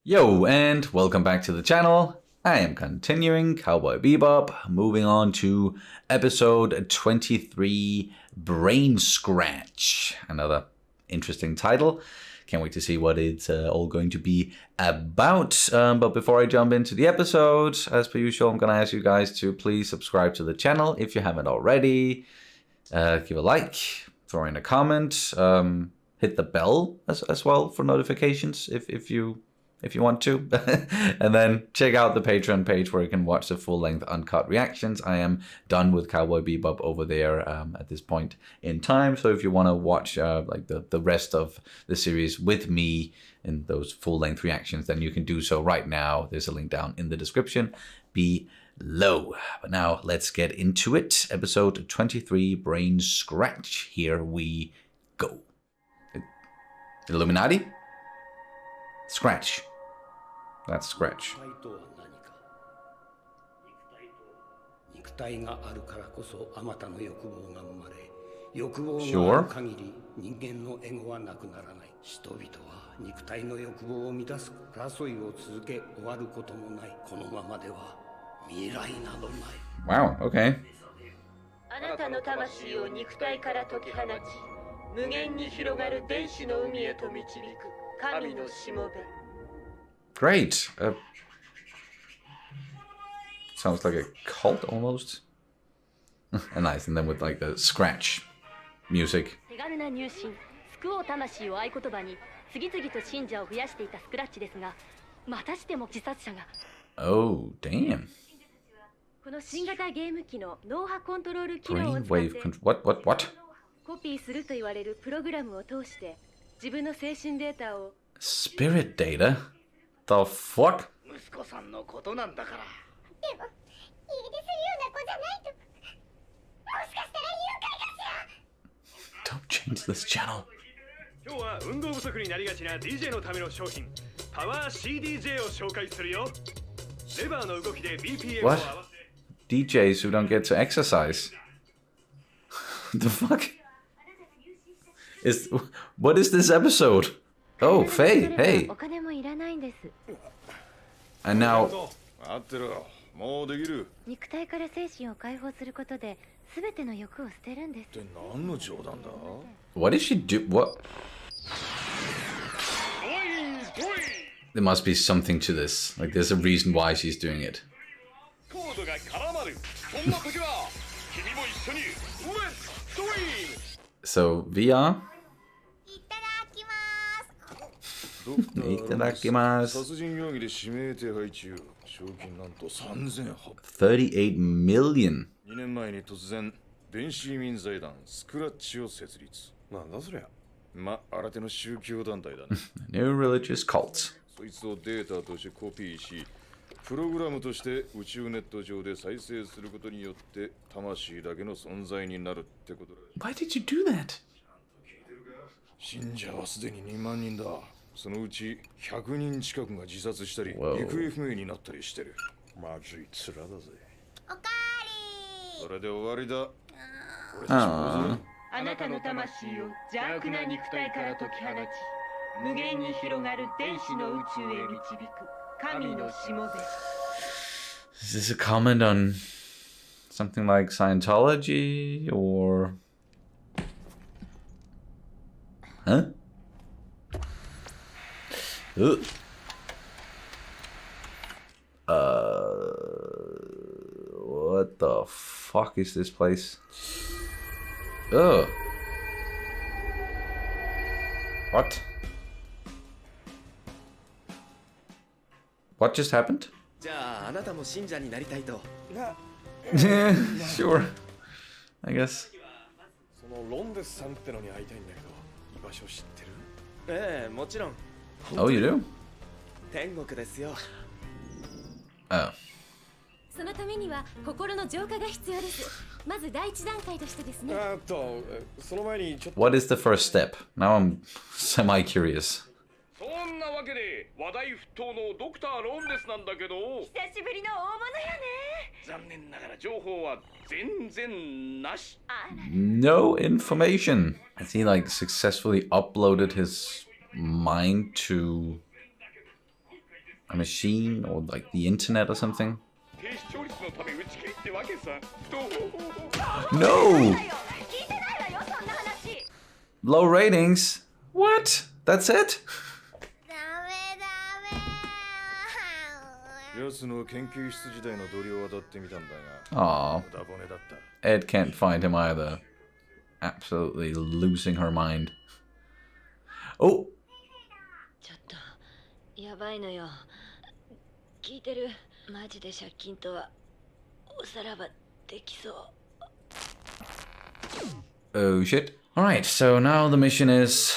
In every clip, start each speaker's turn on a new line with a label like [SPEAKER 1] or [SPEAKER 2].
[SPEAKER 1] Yo, and welcome back to the channel. I am continuing Cowboy Bebop, moving on to episode 23, Brain Scratch. Another interesting title. Can't wait to see what it's all going to be about. But before I jump into the episode, as per usual, I'm going to ask you guys to please subscribe to the channel if you haven't already. Give a like, throw in a comment, hit the bell as well for notifications if you want to. And then check out the Patreon page where you can watch the full-length uncut reactions. I am done with Cowboy Bebop over there at this point in time. So if you want to watch like the rest of the series with me in those full-length reactions, then you can do so right now. There's a link down in the description below. But now let's get into it. Episode 23, Brain Scratch. Here we go. Illuminati? Scratch. That's Scratch. Sure. Wow, okay. Great. Sounds like a cult almost. Nice, and then with like the scratch music. Oh, damn. Brainwave control. What? Spirit data? The fuck? Don't change this channel. What? DJs who don't get to exercise. The fuck? What is this episode? Oh, Faye, hey. And now... What did she do? What? There must be something to this. Like, there's a reason why she's doing it. So, VR? 38 million. New religious cult. Why did you do that? Whoa. Is this a comment on something like Scientology or... Huh? Ugh. What the fuck is this place? Ugh. What? What just happened? Yeah, sure. I guess. Oh, you do? Oh. What is the first step? Now I'm semi-curious. No information. Has he like successfully uploaded his mind to machine or like the internet or something. No! Low ratings? What? That's it? Aww. Ed can't find him either. Absolutely losing her mind. Oh! Oh shit. Alright, so now the mission is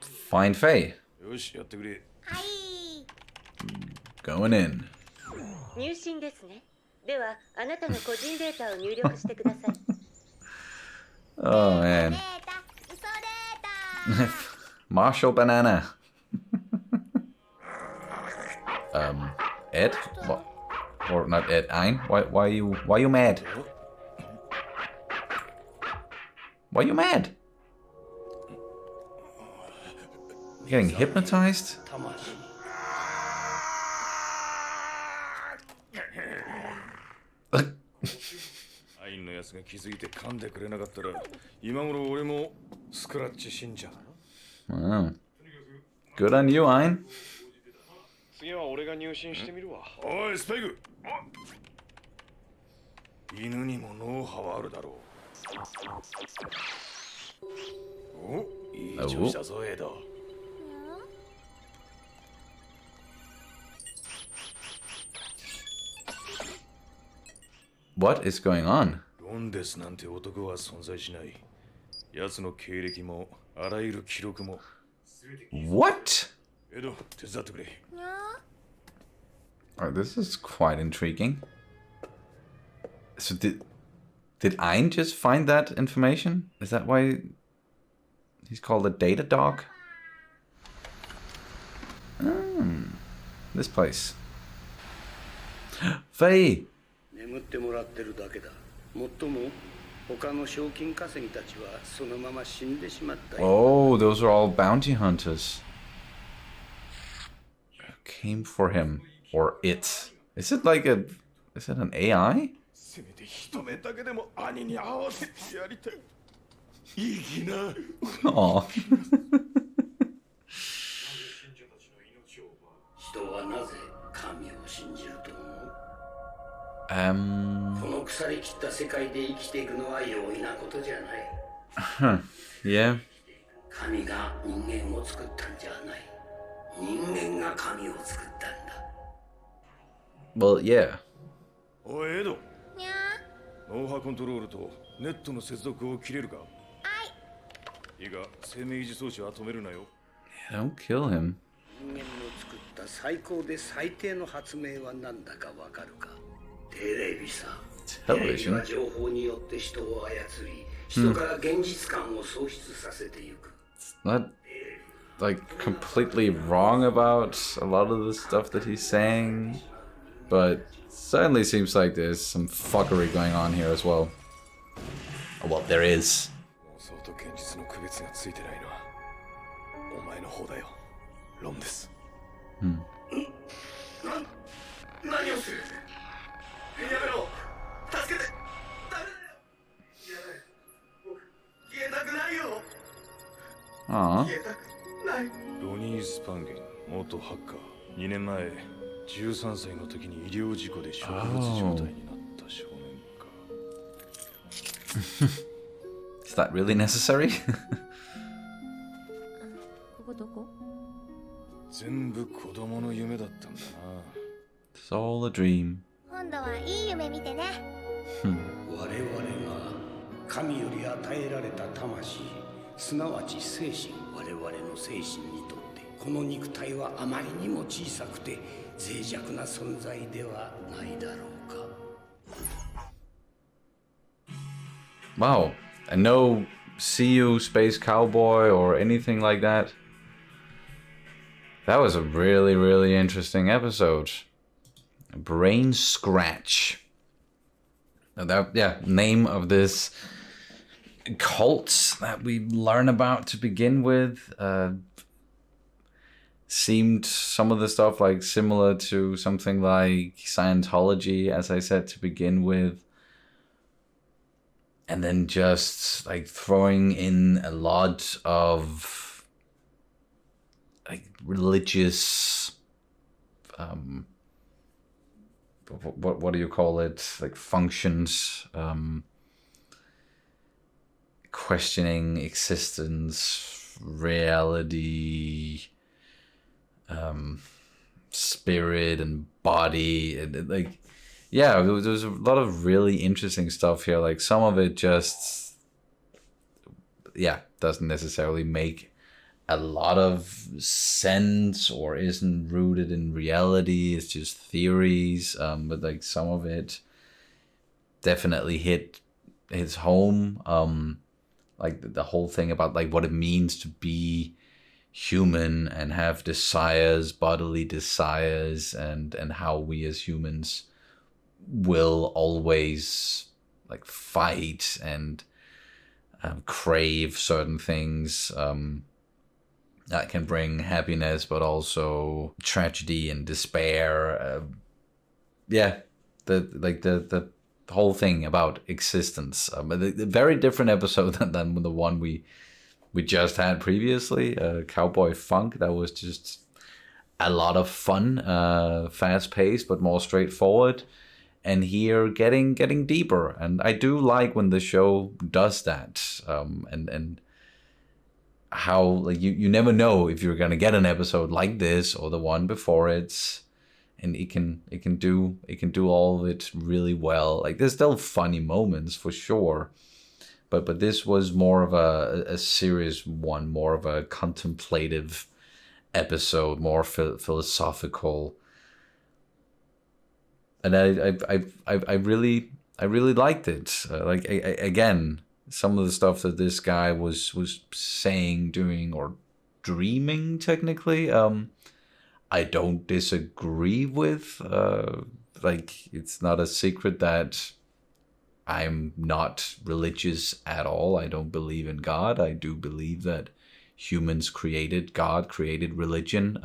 [SPEAKER 1] find Faye. Going in. Oh man. Marshall Banana. Ed? What? Or not Ed, Ein? Why are you mad? Why are you mad? You getting hypnotized? Wow. Good on you, Ein. What is going on? What? Oh, this is quite intriguing. So did Ein just find that information? Is that why he's called a data dog? This place. Faye! Oh, those are all bounty hunters. Came for him. Or it. Is it like a... Is it an AI? Aww. Yeah. Well, yeah. Don't kill him. Television? Not like completely wrong about a lot of the stuff that he's saying, but certainly seems like there's some fuckery going on here as well. Oh, well, there is. Aww.
[SPEAKER 2] ロニー・スパンゲン、元ハッカー。2年前、13歳の時に医療事故で植物状態になった少年か。
[SPEAKER 1] Is that really necessary?
[SPEAKER 3] ここどこ？
[SPEAKER 2] 全部子供の夢だったんだな。
[SPEAKER 1] It's all a dream.
[SPEAKER 3] 今度はいい夢見てね。
[SPEAKER 4] 我々が神より与えられた魂、すなわち精神、我々の精神にとってこの肉体はあまりにも小さくて脆弱な存在ではないだろうか。
[SPEAKER 1] Wow. And no see you, Space Cowboy, or anything like that. That was a really, really interesting episode. Brain Scratch. Name of this cult that we learn about to begin with. seemed some of the stuff like similar to something like Scientology, as I said to begin with. And then just like throwing in a lot of like religious, what do you call it? Like functions, questioning existence, reality, spirit and body, and like, yeah, there was a lot of really interesting stuff here. Like some of it just, yeah, doesn't necessarily make a lot of sense or isn't rooted in reality. It's just theories. But like some of it definitely hits home. Like the whole thing about like what it means to be human and have desires, bodily desires, and how we as humans will always like fight and crave certain things that can bring happiness, but also tragedy and despair. Yeah, the whole thing about existence. A very different episode than the one we just had previously, Cowboy Funk. That was just a lot of fun, fast paced, but more straightforward. And here, getting deeper, and I do like when the show does that. And how like you never know if you're gonna get an episode like this or the one before it, and it can do all of it really well. Like there's still funny moments for sure, but this was more of a serious one, more of a contemplative episode, more philosophical. And I really liked it. Like again, some of the stuff that this guy was saying, doing, or dreaming technically, I don't disagree with. Like it's not a secret that I'm not religious at all. I don't believe in God. I do believe that humans created God, created religion,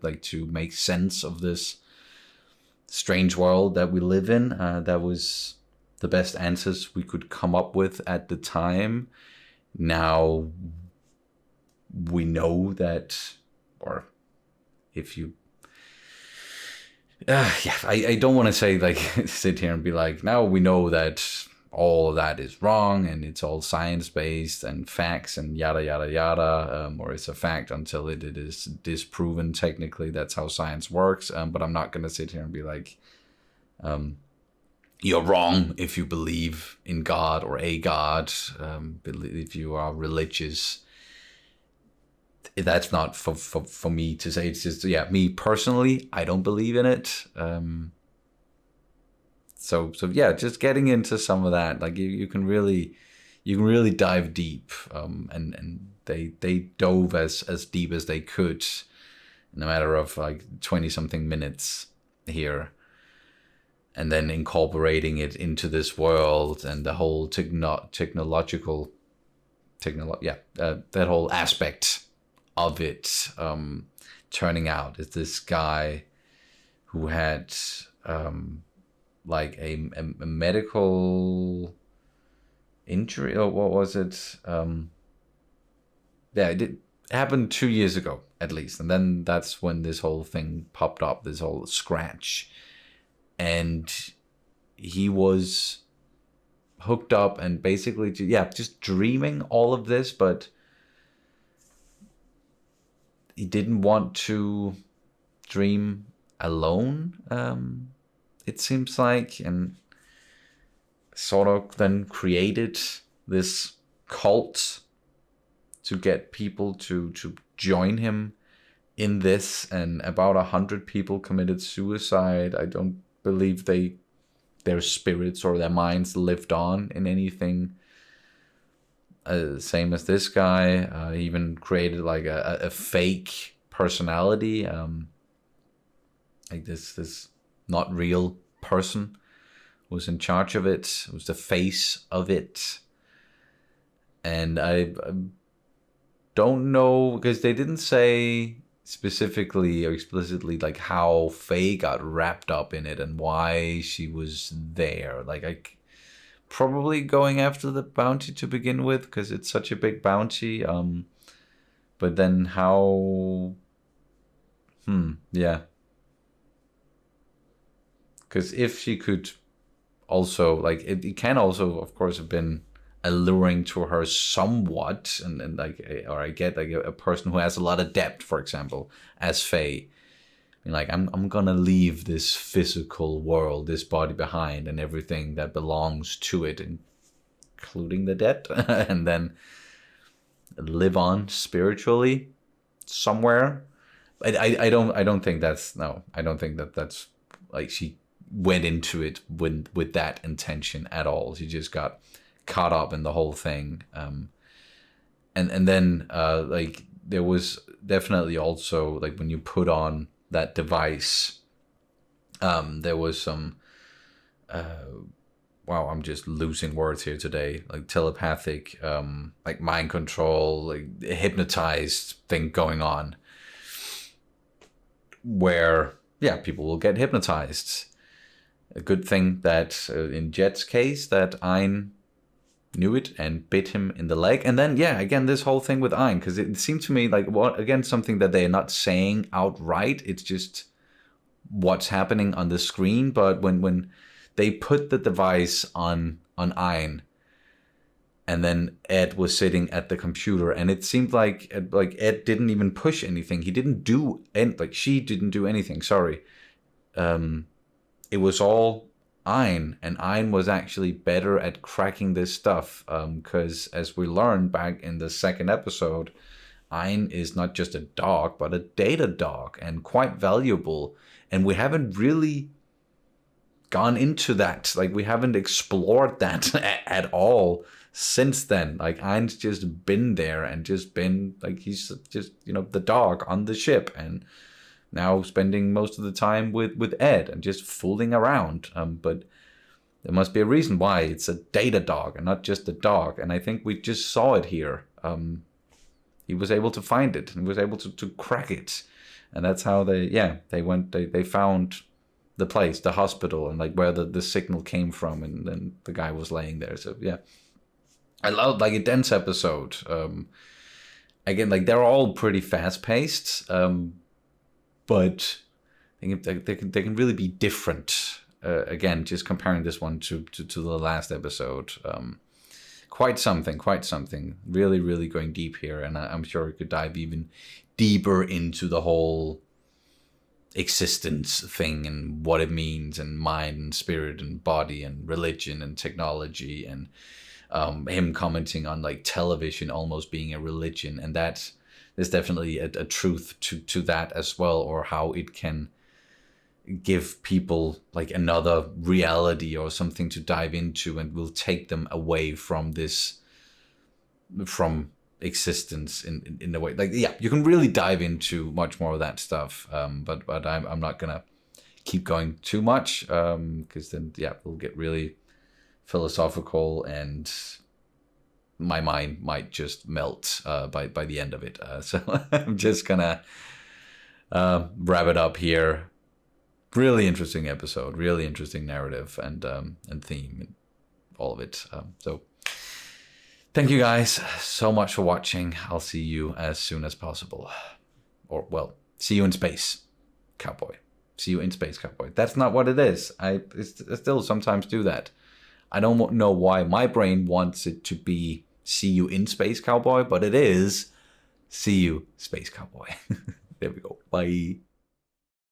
[SPEAKER 1] like to make sense of this strange world that we live in. That was the best answers we could come up with at the time. Now we know that, or if you I don't want to say like sit here and be like, now we know that all of that is wrong and it's all science-based and facts and yada yada yada, or it's a fact until it is disproven. Technically that's how science works, but I'm not going to sit here and be like, you're wrong if you believe in God or a God, if you are religious. That's not for me to say. It's just, yeah, me personally, I don't believe in it. So yeah, just getting into some of that, like you can really dive deep, and they dove as deep as they could in a matter of like 20 something minutes here, and then incorporating it into this world and the whole technological that whole aspect of it, turning out is this guy who had like a medical injury, or what was it? It happened 2 years ago at least, and then that's when this whole thing popped up, this whole scratch, and he was hooked up and basically just dreaming all of this, but he didn't want to dream alone, it seems like, and sort of then created this cult to get people to join him in this, and about 100 people committed suicide. I don't believe their spirits or their minds lived on in anything. Same as this guy, even created like a fake personality, like this not real person was in charge of it, was the face of it. And I don't know, because they didn't say specifically or explicitly like how Faye got wrapped up in it and why she was there. Like probably going after the bounty to begin with because it's such a big bounty. But then how? Yeah. Because if she could also like it can also of course have been alluring to her somewhat, and like, or I get like a person who has a lot of depth, for example, as Faye. I mean, like I'm gonna leave this physical world, this body behind, and everything that belongs to it, including the dead, and then live on spiritually somewhere. I don't think that's I don't think that's like she went into it with that intention at all. She just got caught up in the whole thing, and then like there was definitely also like when you put on that device, there was some wow, I'm just losing words here today, like telepathic, like mind control, like hypnotized thing going on, where yeah, people will get hypnotized. A good thing that in Jet's case that Ein knew it and bit him in the leg. And then, yeah, again, this whole thing with Ein, because it seemed to me like, again, something that they're not saying outright. It's just what's happening on the screen. But when they put the device on Ein, and then Ed was sitting at the computer, and it seemed like Ed didn't even push anything. He didn't do like she didn't do anything. Sorry. It was all Ein, and Ein was actually better at cracking this stuff, because as we learned back in the second episode, Ein is not just a dog, but a data dog, and quite valuable. And we haven't really gone into that. Like, we haven't explored that at all since then. Like, Ein's just been there and just been, like, he's just, the dog on the ship, and now spending most of the time with Ed and just fooling around. But there must be a reason why it's a data dog and not just a dog. And I think we just saw it here. He was able to find it and was able to crack it. And that's how they found the place, the hospital, and like where the signal came from. And then the guy was laying there. So yeah, I loved like a dense episode. Again, like they're all pretty fast paced. But they can really be different. Again, just comparing this one to the last episode. Quite something. Really, really going deep here. And I'm sure we could dive even deeper into the whole existence thing and what it means, and mind and spirit and body and religion and technology, and him commenting on like television almost being a religion. And that there's definitely a truth to that as well, or how it can give people like another reality or something to dive into, and will take them away from existence in a way. Like, yeah, you can really dive into much more of that stuff. But I'm not gonna keep going too much, because then we'll get really philosophical and my mind might just melt by the end of it. So I'm just gonna wrap it up here. Really interesting episode, really interesting narrative and theme, and all of it. So thank you guys so much for watching. I'll see you as soon as possible. Or, well, see you in space, cowboy. See you in space, cowboy. That's not what it is. I still sometimes do that. I don't know why my brain wants it to be see you in space, cowboy, but it is see you, space cowboy. There we go. Bye.